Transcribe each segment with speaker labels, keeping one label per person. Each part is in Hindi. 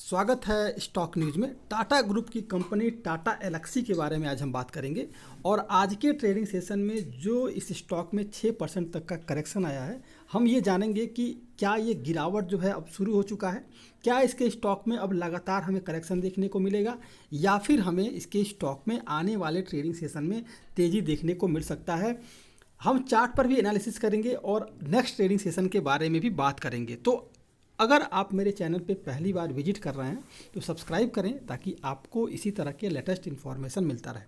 Speaker 1: स्वागत है स्टॉक न्यूज़ में। टाटा ग्रुप की कंपनी टाटा एल्क्सी के बारे में आज हम बात करेंगे। और आज के ट्रेडिंग सेशन में जो इस स्टॉक में 6% तक का करेक्शन आया है, हम ये जानेंगे कि क्या ये गिरावट जो है अब शुरू हो चुका है, क्या इसके स्टॉक में अब लगातार हमें करेक्शन देखने को मिलेगा, या फिर हमें इसके स्टॉक में आने वाले ट्रेडिंग सेशन में तेज़ी देखने को मिल सकता है। हम चार्ट पर भी एनालिसिस करेंगे और नेक्स्ट ट्रेडिंग सेशन के बारे में भी बात करेंगे। तो अगर आप मेरे चैनल पे पहली बार विजिट कर रहे हैं तो सब्सक्राइब करें ताकि आपको इसी तरह के लेटेस्ट इन्फॉर्मेशन मिलता रहे।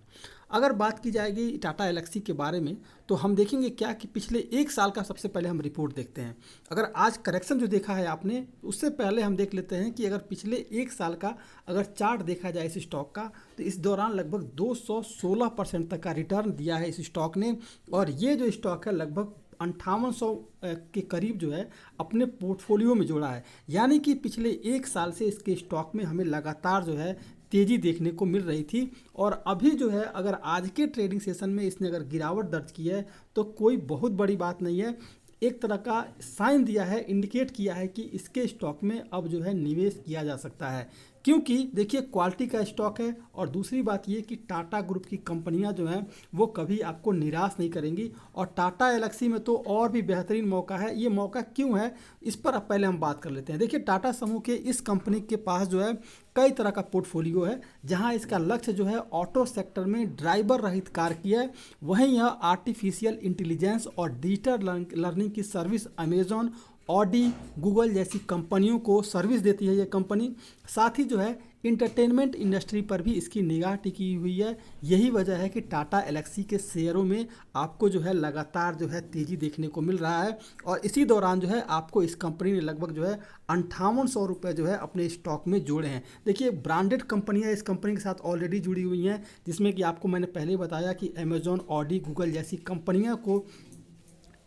Speaker 1: अगर बात की जाएगी टाटा एल्क्सी के बारे में तो हम देखेंगे क्या कि पिछले एक साल का सबसे पहले हम रिपोर्ट देखते हैं। अगर आज करेक्शन जो देखा है आपने, उससे पहले हम देख लेते हैं कि अगर पिछले एक साल का अगर चार्ट देखा जाए इस स्टॉक का, तो इस दौरान लगभग 216% तक का रिटर्न दिया है इस स्टॉक ने। और ये जो स्टॉक है लगभग 5800 के करीब जो है अपने पोर्टफोलियो में जोड़ा है। यानी कि पिछले एक साल से इसके स्टॉक में हमें लगातार जो है तेज़ी देखने को मिल रही थी। और अभी जो है अगर आज के ट्रेडिंग सेशन में इसने अगर गिरावट दर्ज की है तो कोई बहुत बड़ी बात नहीं है, एक तरह का साइन दिया है, इंडिकेट किया है कि इसके स्टॉक में अब जो है निवेश किया जा सकता है। क्योंकि देखिए क्वालिटी का स्टॉक है, और दूसरी बात ये कि टाटा ग्रुप की कंपनियां जो हैं वो कभी आपको निराश नहीं करेंगी। और टाटा एल्क्सी में तो और भी बेहतरीन मौका है। ये मौका क्यों है, इस पर अब पहले हम बात कर लेते हैं। देखिए टाटा समूह के इस कंपनी के पास जो है कई तरह का पोर्टफोलियो है, जहां इसका लक्ष्य जो है ऑटो सेक्टर में ड्राइवर रहित कार की है। वहीं यह आर्टिफिशियल इंटेलिजेंस और डिजिटल लर्निंग की सर्विस अमेजॉन, ऑडी, गूगल जैसी कंपनियों को सर्विस देती है ये कंपनी। साथ ही जो है इंटरटेनमेंट इंडस्ट्री पर भी इसकी निगाह टिकी हुई है। यही वजह है कि टाटा एल्क्सी के शेयरों में आपको जो है लगातार जो है तेज़ी देखने को मिल रहा है। और इसी दौरान जो है आपको इस कंपनी ने लगभग जो है 5800 रुपये जो है अपने स्टॉक में जोड़े हैं। देखिए ब्रांडेड कंपनियां इस कंपनी के साथ ऑलरेडी जुड़ी हुई हैं, जिसमें कि आपको मैंने पहले बताया कि अमेजॉन, ऑडी, गूगल जैसी कंपनियां को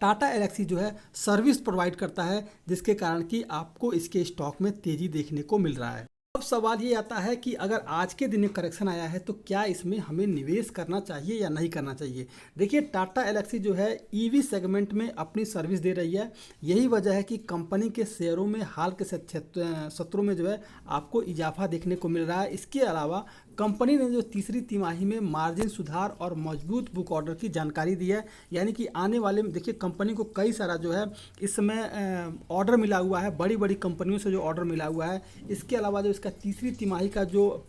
Speaker 1: टाटा एल्क्सी जो है सर्विस प्रोवाइड करता है, जिसके कारण कि आपको इसके स्टॉक में तेज़ी देखने को मिल रहा है। अब सवाल ये आता है कि अगर आज के दिन में करेक्शन आया है तो क्या इसमें हमें निवेश करना चाहिए या नहीं करना चाहिए। देखिए टाटा एल्क्सी जो है ईवी सेगमेंट में अपनी सर्विस दे रही है। यही वजह है कि कंपनी के शेयरों में हाल के सत्रों में जो है आपको इजाफा देखने को मिल रहा है। इसके अलावा कंपनी ने जो तीसरी तिमाही में मार्जिन सुधार और मजबूत बुक ऑर्डर की जानकारी दी है। यानी कि आने वाले में देखिए कंपनी को कई सारा जो है इस समय ऑर्डर मिला हुआ है, बड़ी बड़ी कंपनियों से जो ऑर्डर मिला हुआ है। इसके अलावा जो इसका तीसरी तिमाही का जो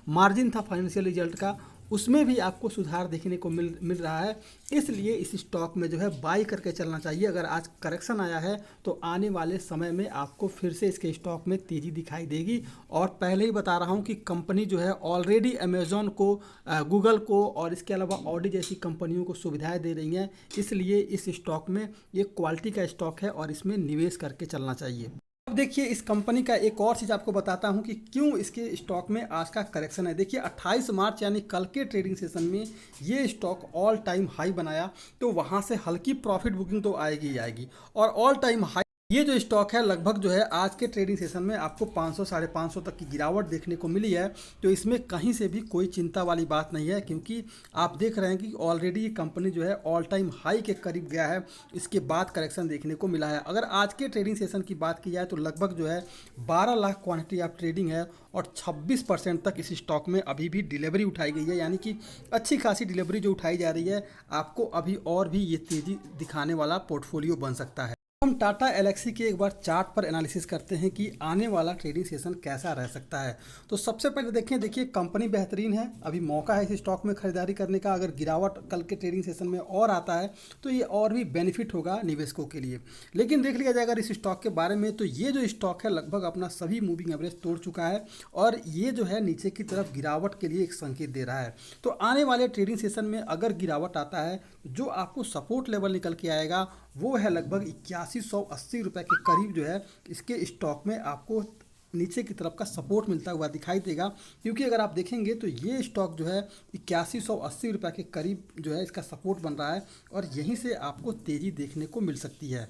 Speaker 1: मार्जिन था फाइनेंशियल रिजल्ट का, उसमें भी आपको सुधार देखने को मिल रहा है। इसलिए इस स्टॉक में जो है बाई करके चलना चाहिए। अगर आज करेक्शन आया है तो आने वाले समय में आपको फिर से इसके स्टॉक में तेज़ी दिखाई देगी। और पहले ही बता रहा हूं कि कंपनी जो है ऑलरेडी अमेजॉन को, गूगल को और इसके अलावा ऑडी जैसी कंपनियों को सुविधाएं दे रही हैं। इसलिए इस स्टॉक में ये क्वालिटी का स्टॉक है और इसमें निवेश करके चलना चाहिए। अब देखिए इस कंपनी का एक और चीज़ आपको बताता हूं कि क्यों इसके स्टॉक में आज का करेक्शन है। देखिए 28 मार्च यानी कल के ट्रेडिंग सेशन में ये स्टॉक ऑल टाइम हाई बनाया, तो वहां से हल्की प्रॉफिट बुकिंग तो आएगी ही आएगी। और ऑल टाइम हाई ये जो स्टॉक है लगभग जो है आज के ट्रेडिंग सेशन में आपको 500 साढ़े 500 तक की गिरावट देखने को मिली है। तो इसमें कहीं से भी कोई चिंता वाली बात नहीं है, क्योंकि आप देख रहे हैं कि ऑलरेडी ये कंपनी जो है ऑल टाइम हाई के करीब गया है। इसके बाद करेक्शन देखने को मिला है। अगर आज के ट्रेडिंग सेशन की बात की जाए तो लगभग जो है 12 लाख क्वान्टिटी ऑफ ट्रेडिंग है और 26% तक इस स्टॉक में अभी भी डिलीवरी उठाई गई है। यानी कि अच्छी खासी डिलीवरी जो उठाई जा रही है, आपको अभी और भी ये तेज़ी दिखाने वाला पोर्टफोलियो बन सकता है। हम टाटा एल्क्सी के एक बार चार्ट पर एनालिसिस करते हैं कि आने वाला ट्रेडिंग सेशन कैसा रह सकता है। तो सबसे पहले देखिए कंपनी बेहतरीन है, अभी मौका है इस स्टॉक में खरीदारी करने का। अगर गिरावट कल के ट्रेडिंग सेशन में और आता है तो ये और भी बेनिफिट होगा निवेशकों के लिए। लेकिन देख लिया जाए अगर इस स्टॉक के बारे में, तो ये जो स्टॉक है लगभग अपना सभी मूविंग एवरेज तोड़ चुका है और ये जो है नीचे की तरफ गिरावट के लिए एक संकेत दे रहा है। तो आने वाले ट्रेडिंग सेशन में अगर गिरावट आता है, जो आपको सपोर्ट लेवल निकल के आएगा वो है लगभग 8180 रुपये के करीब जो है इसके स्टॉक में आपको नीचे की तरफ का सपोर्ट मिलता हुआ दिखाई देगा। क्योंकि अगर आप देखेंगे तो ये स्टॉक जो है 8180 रुपये के करीब जो है इसका सपोर्ट बन रहा है और यहीं से आपको तेज़ी देखने को मिल सकती है।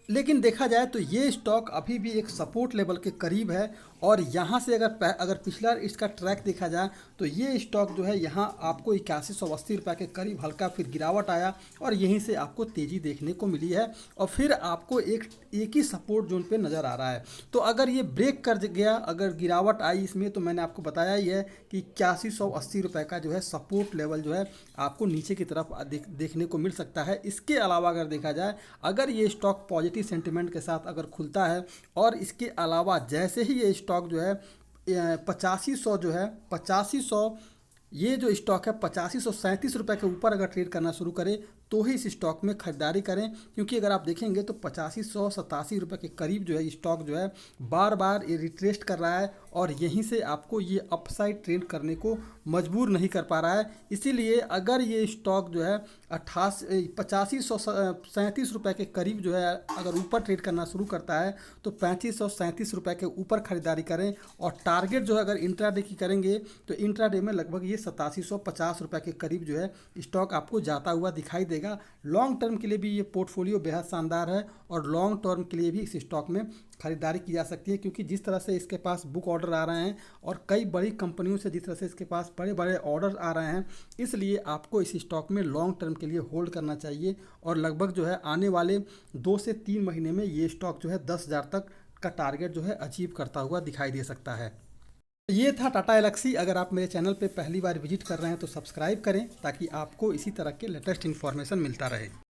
Speaker 1: लेकिन देखा जाए तो ये स्टॉक अभी भी एक सपोर्ट लेवल के करीब है और यहाँ से अगर पिछला इसका ट्रैक देखा जाए तो ये स्टॉक जो है यहाँ आपको 8180 रुपये के करीब हल्का फिर गिरावट आया और यहीं से आपको तेज़ी देखने को मिली है और फिर आपको एक ही सपोर्ट जोन पे नज़र आ रहा है। तो अगर ये ब्रेक कर गया, अगर गिरावट आई इसमें, तो मैंने आपको बताया ही है कि 8180 रुपये का जो है सपोर्ट लेवल जो है आपको नीचे की तरफ देखने को मिल सकता है। इसके अलावा अगर देखा जाए, अगर ये स्टॉक पॉजिटिव सेंटिमेंट के साथ अगर खुलता है और इसके अलावा जैसे ही ये स्टॉक जो है 8500 जो है 8500, ये जो स्टॉक है 8537 रुपये के ऊपर अगर ट्रेड करना शुरू करे तो ही इस स्टॉक में खरीदारी करें, क्योंकि अगर आप देखेंगे तो 8587 रुपये के करीब जो है स्टॉक जो है बार बार ये रिट्रेस्ट कर रहा है और यहीं से आपको ये अपसाइड ट्रेड करने को मजबूर नहीं कर पा रहा है। इसीलिए अगर ये स्टॉक जो है 8537 रुपये के करीब जो है अगर ऊपर ट्रेड करना शुरू करता है तो 3537 रुपये के ऊपर खरीदारी करें और टारगेट जो है अगर इंट्राडे की करेंगे तो इंट्राडे में लगभग ये 8750 रुपये के करीब जो है स्टॉक आपको जाता हुआ दिखाई देगा। लॉन्ग टर्म के लिए भी ये पोर्टफोलियो बेहद शानदार है और लॉन्ग टर्म के लिए भी इस स्टॉक में खरीदारी की जा सकती है, क्योंकि जिस तरह से इसके पास बुक ऑर्डर आ रहे हैं और कई बड़ी कंपनियों से जिस तरह से इसके पास बड़े बड़े ऑर्डर आ रहे हैं, इसलिए आपको इस स्टॉक में लॉन्ग टर्म के लिए होल्ड करना चाहिए और लगभग जो है आने वाले 2 से 3 महीने में ये स्टॉक जो है 10,000 तक का टारगेट जो है अचीव करता हुआ दिखाई दे सकता है। ये था टाटा एलेक्सी। अगर आप मेरे चैनल पे पहली बार विजिट कर रहे हैं तो सब्सक्राइब करें ताकि आपको इसी तरह के लेटेस्ट इन्फॉर्मेशन मिलता रहे।